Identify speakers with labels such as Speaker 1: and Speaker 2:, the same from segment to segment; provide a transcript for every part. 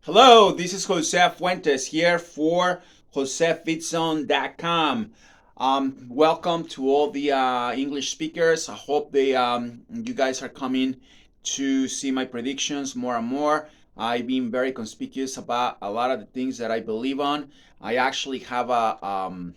Speaker 1: Hello, this is Jose Fuentes here for JoseFitzon.com. Welcome to all the English speakers. I hope you guys are coming to see my predictions more and more. I've been very conspicuous about a lot of the things that I believe on. I actually have an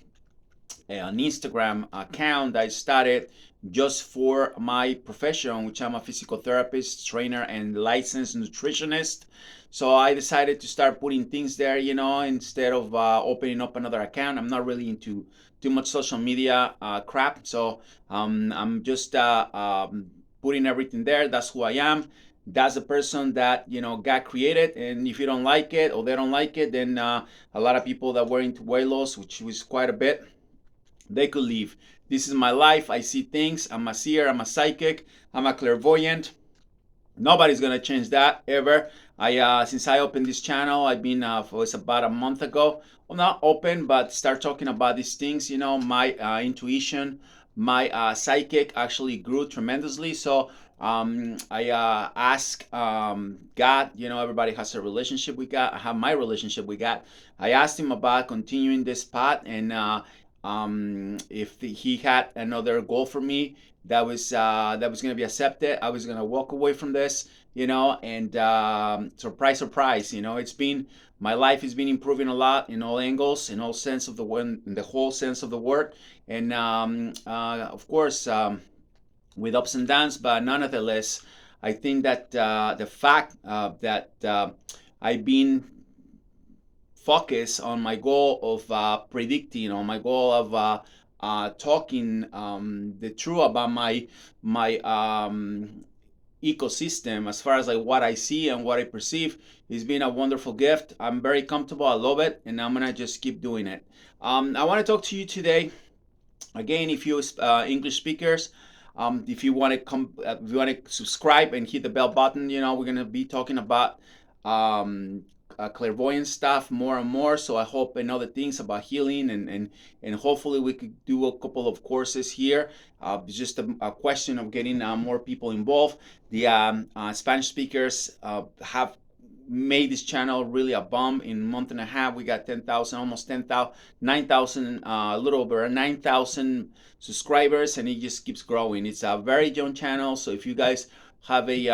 Speaker 1: Instagram account that I started just for my profession, which I'm a physical therapist, trainer, and licensed nutritionist. So I decided to start putting things there, instead of opening up another account. I'm not really into too much social media crap. So I'm just putting everything there. That's who I am. That's the person that got created. And if you don't like it or they don't like it, then a lot of people that were into weight loss, which was quite a bit, they could leave. This is my life. I see things. I'm a seer. I'm a psychic. I'm a clairvoyant. Nobody's gonna change that ever. I Since I opened this channel, I've been it's about a month ago. Well, not open, but start talking about these things. My intuition, my psychic actually grew tremendously. So I ask God. Everybody has a relationship with God. I have my relationship with God. I asked him about continuing this path, and if he had another goal for me that was going to be accepted, I was going to walk away from this, and surprise, surprise, it's been my life has been improving a lot in all angles, in all sense of the word, in the whole sense of the word, and of course, with ups and downs, but nonetheless, I think that the fact that I've been focus on my goal of predicting, on my goal of talking the truth about my ecosystem, as far as like what I see and what I perceive. It's been a wonderful gift. I'm very comfortable. I love it, and I'm gonna just keep doing it. I want to talk to you today again. If you English speakers, if you want to if you want to subscribe and hit the bell button, we're gonna be talking about clairvoyant stuff more and more. So I hope and other things about healing, and hopefully we could do a couple of courses here. It's just a question of getting more people involved. The Spanish speakers have made this channel really a bomb. In a month and a half, we got 10,000, almost 10,000, 9,000, a little over 9,000 subscribers, and it just keeps growing. It's a very young channel, so if you guys have the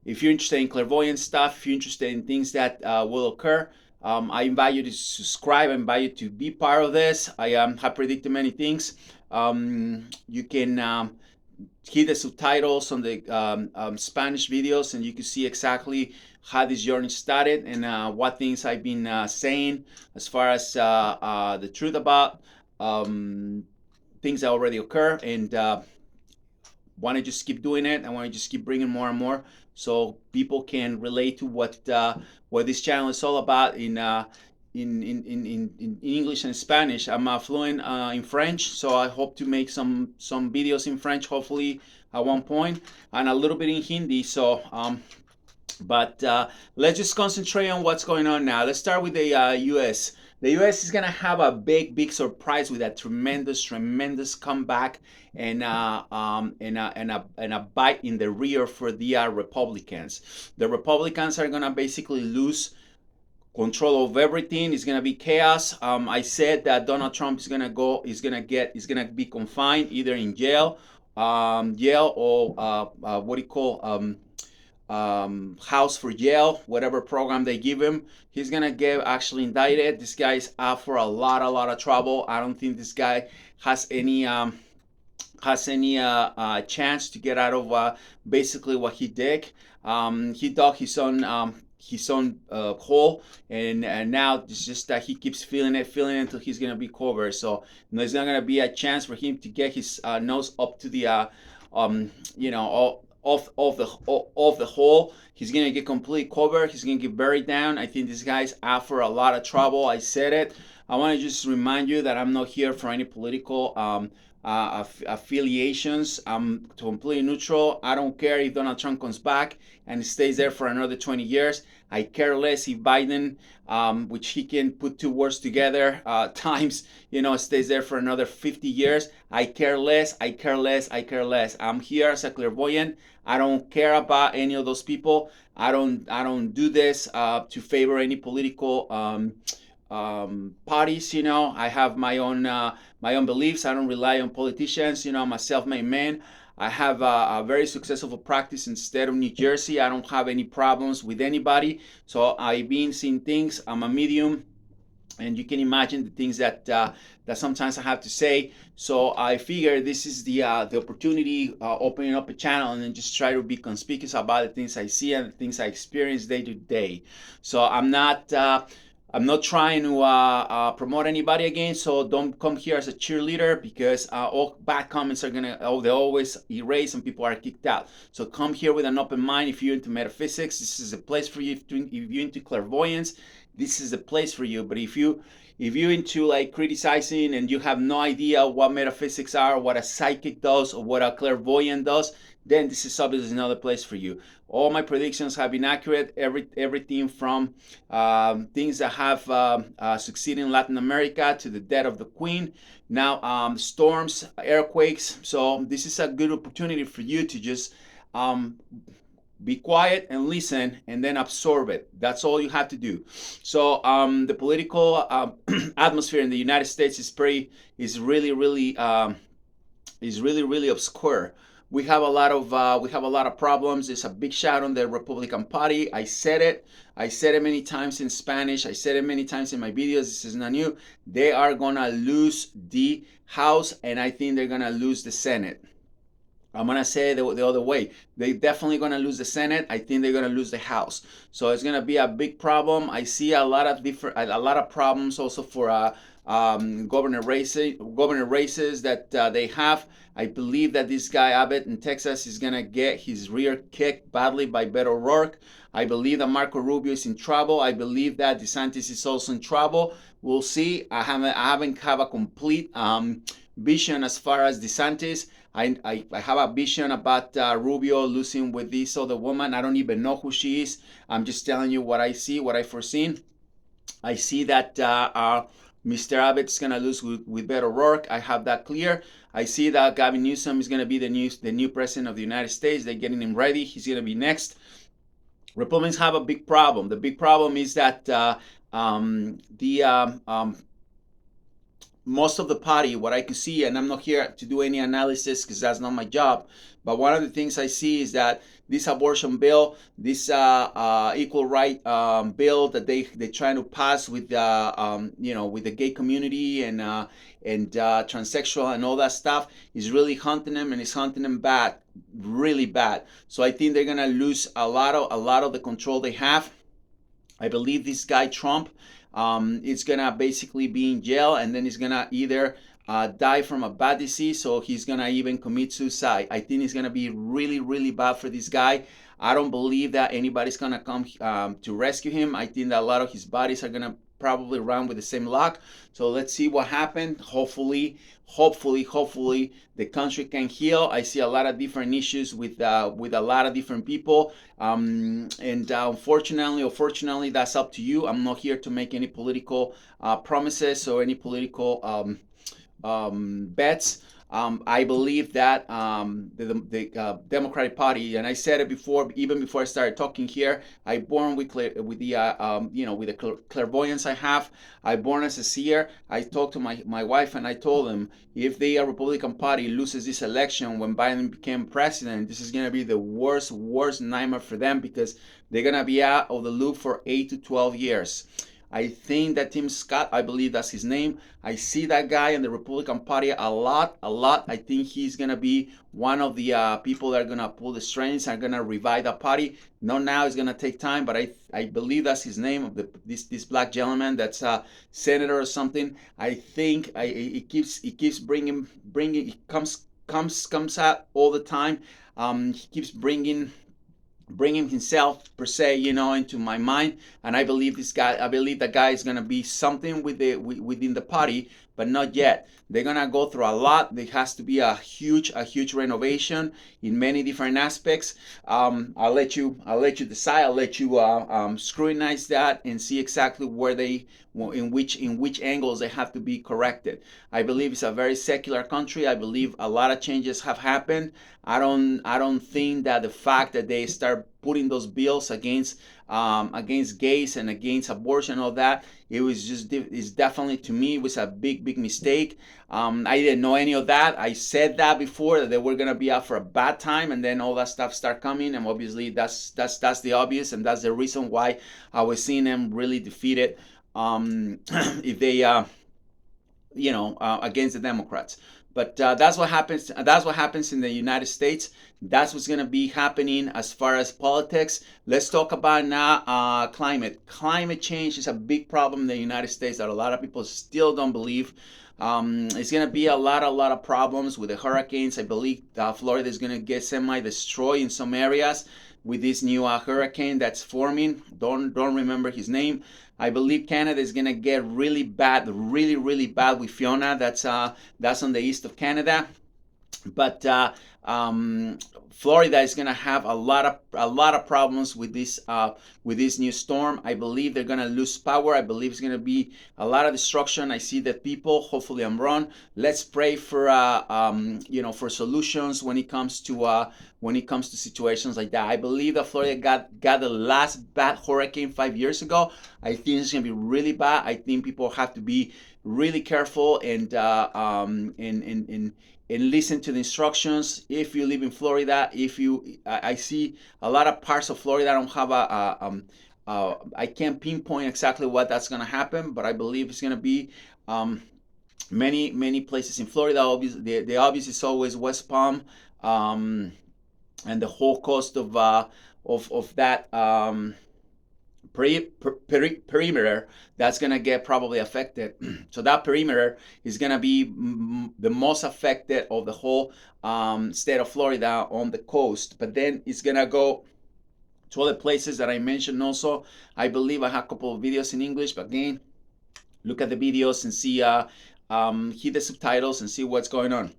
Speaker 1: if you're interested in clairvoyant stuff, if you're interested in things that will occur, I invite you to subscribe. I invite you to be part of this. I have predicted many things. You can hit the subtitles on the Spanish videos, and you can see exactly how this journey started and what things I've been saying as far as the truth about things that already occur, and want to just keep doing it. I want to just keep bringing more and more, so people can relate to what this channel is all about in English and Spanish. I'm fluent in French, so I hope to make some videos in French, hopefully at one point, and a little bit in Hindi. So, but let's just concentrate on what's going on now. Let's start with the U.S. The U.S. is gonna have a big surprise with a tremendous comeback, and a bite in the rear for the Republicans. The Republicans are gonna basically lose control of everything. It's gonna be chaos. I said that Donald Trump is gonna be confined either in jail or what do you call house for jail, whatever program they give him. He's gonna get actually indicted. This guy's out for a lot of trouble. I don't think this guy has any chance to get out of basically what he did. He dug his own hole, and now it's just that he keeps feeling it until he's gonna be covered. So there's not gonna be a chance for him to get his nose up to the off the hole. He's gonna get completely covered. He's gonna get buried down. I think this guy's out for a lot of trouble. I said it. I want to just remind you that I'm not here for any political affiliations. I'm completely neutral. I don't care if Donald Trump comes back and stays there for another 20 years. I care less if Biden, which he can put two words together, times, stays there for another 50 years. I care less. I care less. I care less. I'm here as a clairvoyant. I don't care about any of those people. I don't do this to favor any political parties. I have my own beliefs. I don't rely on politicians. I'm a self-made man. I have a very successful practice in the state of New Jersey. I don't have any problems with anybody. So I've been seeing things. I'm a medium, and you can imagine the things that sometimes I have to say. So I figure this is the opportunity, opening up a channel and then just try to be conspicuous about the things I see and the things I experience day to day. So I'm not trying to promote anybody again, so don't come here as a cheerleader, because all bad comments are they always erase and people are kicked out. So come here with an open mind. If you're into metaphysics, this is a place for you. If you're into clairvoyance, this is a place for you. But if you're into like criticizing and you have no idea what metaphysics are, what a psychic does, or what a clairvoyant does, then this is obviously another place for you. All my predictions have been accurate. Everything from things that have succeeded in Latin America to the death of the Queen. Now, storms, earthquakes. So this is a good opportunity for you to just be quiet and listen, and then absorb it. That's all you have to do. So the political atmosphere in the United States is really obscure. We have a lot of problems. There's a big shout on the Republican Party. I said it. I said it many times in Spanish. I said it many times in my videos. This is not new. They are gonna lose the House, and I think they're gonna lose the Senate. I'm gonna say the other way. They're definitely gonna lose the Senate. I think they're gonna lose the House. So it's gonna be a big problem. I see a lot of problems also for governor races that they have. I believe that this guy Abbott in Texas is gonna get his rear kicked badly by Beto O'Rourke. I believe that Marco Rubio is in trouble. I believe that DeSantis is also in trouble. We'll see. I haven't have a complete vision as far as DeSantis. I have a vision about Rubio losing with this other woman. I don't even know who she is. I'm just telling you what I see, what I foreseen. I see that Mr. Abbott is going to lose with Beto O'Rourke. I have that clear. I see that Gavin Newsom is going to be the new president of the United States. They're getting him ready. He's going to be next. Republicans have a big problem. The big problem is that most of the party, what I can see, and I'm not here to do any analysis because that's not my job, but one of the things I see is that this abortion bill, this equal right bill that they're trying to pass with with the gay community and transsexual and all that stuff is really haunting them, and it's haunting them bad, really bad. So I think they're gonna lose a lot of the control they have. I believe this guy Trump is gonna basically be in jail, and then he's gonna either die from a bad disease, or he's gonna even commit suicide. I think it's gonna be really, really bad for this guy. I don't believe that anybody's gonna come to rescue him. I think that a lot of his buddies are gonna probably run with the same luck. So let's see what happens. Hopefully, the country can heal. I see a lot of different issues with a lot of different people, and unfortunately or fortunately, that's up to you. I'm not here to make any political promises or any political bets. I believe that the Democratic Party, and I said it before, even before I started talking here, I born with the clairvoyance I have. I born as a seer. I talked to my wife and I told them, if the Republican Party loses this election when Biden became president, this is gonna be the worst nightmare for them, because they're gonna be out of the loop for 8 to 12 years. I think that Tim Scott, I believe that's his name. I see that guy in the Republican Party a lot. I think he's going to be one of the people that are going to pull the strings and are going to revive the party. Not now, it's going to take time, but I believe that's his name, of this black gentleman that's a senator or something. I think it keeps bringing, it comes out all the time. He keeps bringing himself per se, into my mind, and I believe that guy is gonna be something within the party, but not yet. They're gonna go through a lot. There has to be a huge renovation in many different aspects. I'll let you decide. I'll let you scrutinize that and see exactly where they, in which angles they have to be corrected. I believe it's a very secular country. I believe a lot of changes have happened. I don't think that the fact that they start putting those bills against gays and against abortion and all that, it was just, it's definitely, to me, it was a big mistake. I didn't know any of that. I said that before, that they were gonna be out for a bad time, and then all that stuff start coming, and obviously that's the obvious, and that's the reason why I was seeing them really defeated. If they against the Democrats. But that's what happens. That's what happens in the United States. That's what's going to be happening as far as politics. Let's talk about now climate. Climate change is a big problem in the United States that a lot of people still don't believe. It's going to be a lot of problems with the hurricanes. I believe Florida is going to get semi-destroyed in some areas with this new hurricane that's forming. Don't remember his name. I believe Canada is gonna get really bad, really bad with Fiona. That's on the east of Canada, but Florida is gonna have a lot of problems with this new storm. I believe they're gonna lose power. I believe it's gonna be a lot of destruction. I see that people. Hopefully, I'm wrong. Let's pray for for solutions when it comes to situations like that. I believe that Florida got the last bad hurricane 5 years ago. I think it's gonna be really bad. I think people have to be really careful and listen to the instructions. If you live in Florida, I see a lot of parts of Florida. I don't have I can't pinpoint exactly what that's gonna happen, but I believe it's gonna be many places in Florida. Obviously, the obvious is always West Palm, and the whole coast of that perimeter that's gonna get probably affected. So that perimeter is gonna be the most affected of the whole state of Florida on the coast. But then it's gonna go to other places that I mentioned also. I believe I have a couple of videos in English, but again, look at the videos and see hit the subtitles and see what's going on.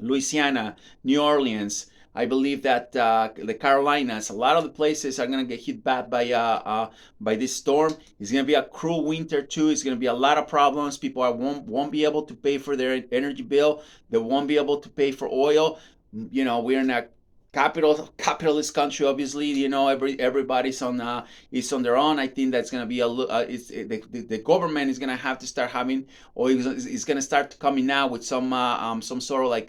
Speaker 1: Louisiana, New Orleans. I believe that the Carolinas, a lot of the places are going to get hit bad by this storm. It's going to be a cruel winter too. It's going to be a lot of problems. People won't be able to pay for their energy bill. They won't be able to pay for oil. We're in a capitalist country. Obviously, everybody's is on their own. I think that's going to be the government is going to have to start having, or it's going to start coming out with some sort of like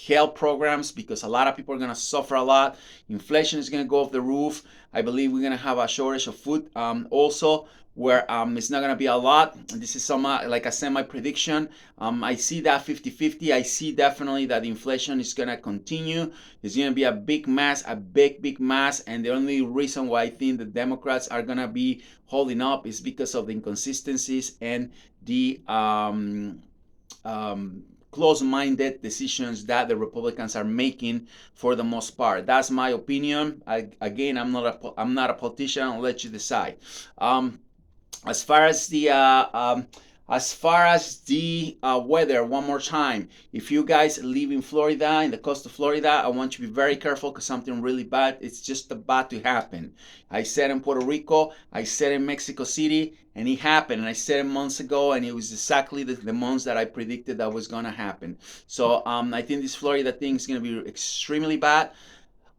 Speaker 1: help programs, because a lot of people are going to suffer a lot. Inflation is going to go off the roof. I believe we're going to have a shortage of food also, where it's not going to be a lot. This is like a semi prediction. I see that 50-50. I see definitely that inflation is going to continue. It's going to be a big mess, a big mess. And the only reason why I think the Democrats are going to be holding up is because of the inconsistencies and the close-minded decisions that the Republicans are making for the most part. That's my opinion. Again, I'm not a politician. I'll let you decide. As far as the weather, one more time, if you guys live in Florida, in the coast of Florida, I want you to be very careful, because something really bad, it's just about to happen. I said in Puerto Rico, I said in Mexico City, and it happened. And I said it months ago, and it was exactly the months that I predicted that was going to happen. So I think this Florida thing is going to be extremely bad.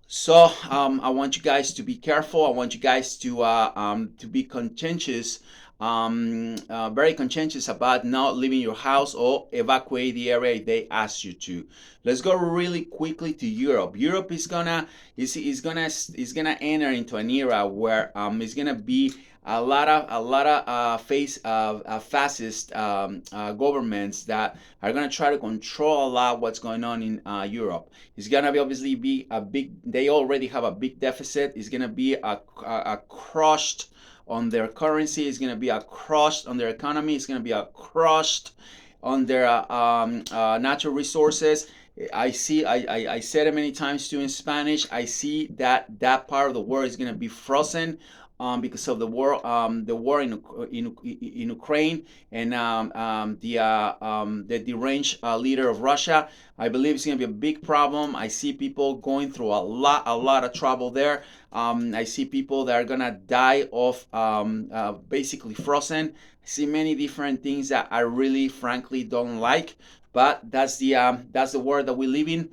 Speaker 1: So I want you guys to be careful. I want you guys to be conscientious, very conscientious about not leaving your house or evacuate the area if they ask you to. Let's go really quickly to Europe. Europe is gonna enter into an era where it's gonna be a lot of fascist governments that are going to try to control a lot what's going on in Europe. It's going to be obviously be a big. They already have a big deficit. It's going to be a crushed on their currency. It's going to be a crushed on their economy. It's going to be a crushed on their natural resources. I said it many times too in Spanish. I see that part of the world is going to be frozen because of the war in Ukraine, and the deranged leader of Russia. I believe it's going to be a big problem. I see people going through a lot of trouble there. I see people that are going to die of basically frozen. I see many different things that I really, frankly, don't like. But that's the world that we live in.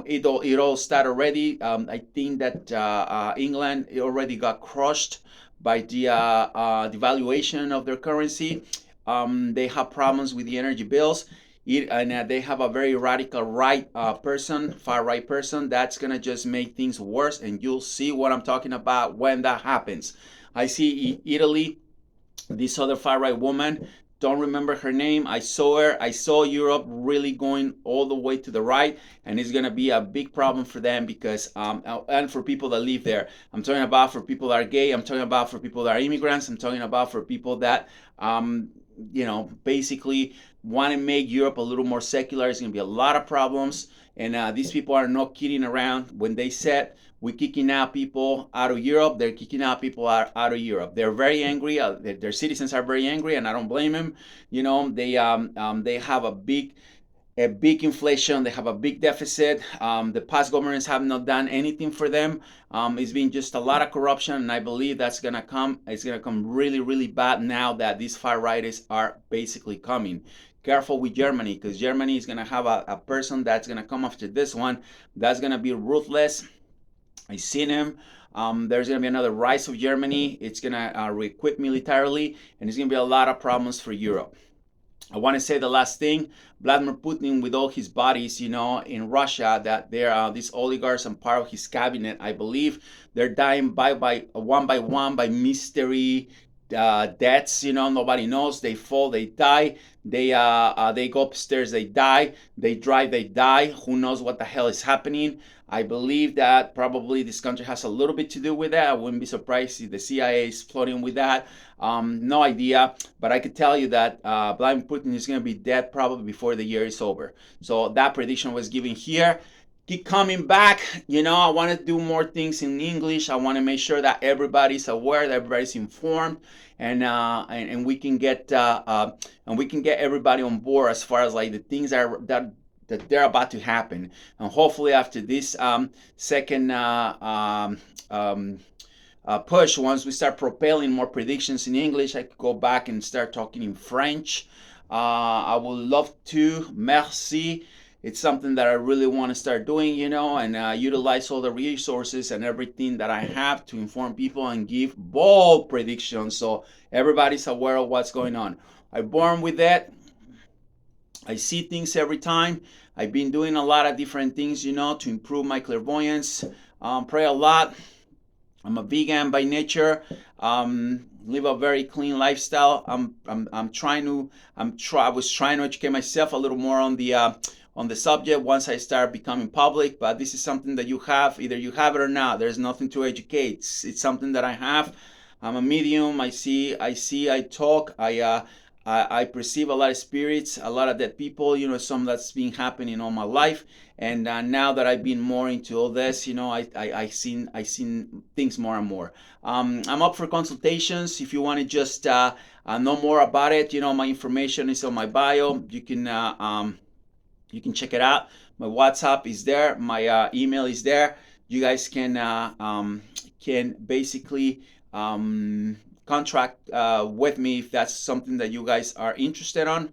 Speaker 1: It all started already. I think that England already got crushed by the devaluation of their currency. They have problems with the energy bills. And they have a very radical far right person, that's gonna just make things worse. And you'll see what I'm talking about when that happens. I see Italy, this other far right woman, don't remember her name. I saw her. I saw Europe really going all the way to the right, and it's gonna be a big problem for them because and for people that live there. I'm talking about for people that are gay. I'm talking about for people that are immigrants. I'm talking about for people that basically want to make Europe a little more secular. It's gonna be a lot of problems, and these people are not kidding around when they said we're kicking out people out of Europe. They're kicking out people out of Europe. They're very angry. Their citizens are very angry, and I don't blame them. They have a big inflation. They have a big deficit. The past governments have not done anything for them. It's been just a lot of corruption, and I believe that's gonna come. It's gonna come really, really bad now that these far rightists are basically coming. Careful with Germany, because Germany is gonna have a person that's gonna come after this one. That's gonna be ruthless. I seen him. There's going to be another rise of Germany. It's going to re-equip militarily, and it's going to be a lot of problems for Europe. I want to say the last thing. Vladimir Putin, with all his buddies, in Russia, that they're these oligarchs and part of his cabinet, I believe, they're dying by one by mystery deaths. Nobody knows. They fall, they die. They go upstairs, they die. They drive, they die. Who knows what the hell is happening? I believe that probably this country has a little bit to do with that. I wouldn't be surprised if the CIA is floating with that. No idea, but I could tell you that Vladimir Putin is going to be dead probably before the year is over. So that prediction was given here. Keep coming back. I want to do more things in English. I want to make sure that everybody's aware, that everybody's informed, and we can get everybody on board as far as like the things that they're about to happen. And hopefully after this second push, once we start propelling more predictions in English, I could go back and start talking in French. I would love to. Merci. It's something that I really want to start doing, and utilize all the resources and everything that I have to inform people and give bold predictions so everybody's aware of what's going on. I'm born with that. I see things every time. I've been doing a lot of different things, to improve my clairvoyance. Pray a lot. I'm a vegan by nature. Live a very clean lifestyle. I was trying to educate myself a little more on the subject once I start becoming public. But this is something that you have. Either you have it or not. There's nothing to educate. It's something that I have. I'm a medium. I see. I talk. I perceive a lot of spirits, a lot of dead people, some that's been happening all my life. And now that I've been more into all this, I seen things more and more. I'm up for consultations. If you want to just know more about it, my information is on my bio. You can check it out. My WhatsApp is there. My email is there. You guys can basically contract with me if that's something that you guys are interested on.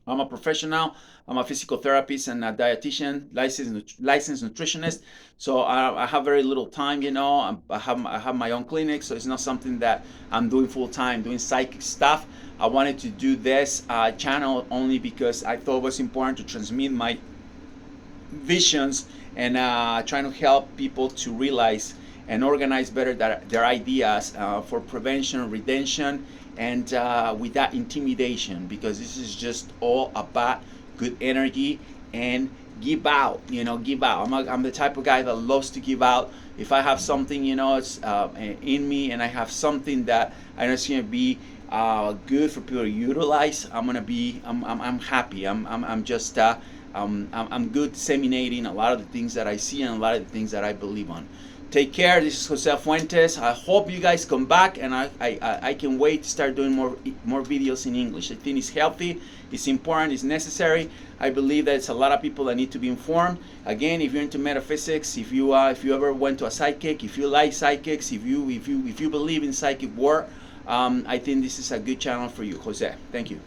Speaker 1: I'm a professional. I'm a physical therapist and a dietitian, licensed nutritionist. So I have very little time, I have my own clinic, so it's not something that I'm doing full time, doing psychic stuff. I wanted to do this channel only because I thought it was important to transmit my visions and trying to help people to realize and organize better their ideas for prevention, redemption, and without intimidation, because this is just all about good energy and give out. Give out. I'm the type of guy that loves to give out. If I have something, it's in me, and I have something that I know it's gonna be good for people to utilize, I'm happy. I'm good disseminating a lot of the things that I see and a lot of the things that I believe on. Take care. This is Jose Fuentes. I hope you guys come back, and I can wait to start doing more videos in English. I think it's healthy, it's important, it's necessary. I believe that it's a lot of people that need to be informed. Again, if you're into metaphysics, if you ever went to a psychic, if you like psychics, if you believe in psychic work, I think this is a good channel for you, Jose. Thank you.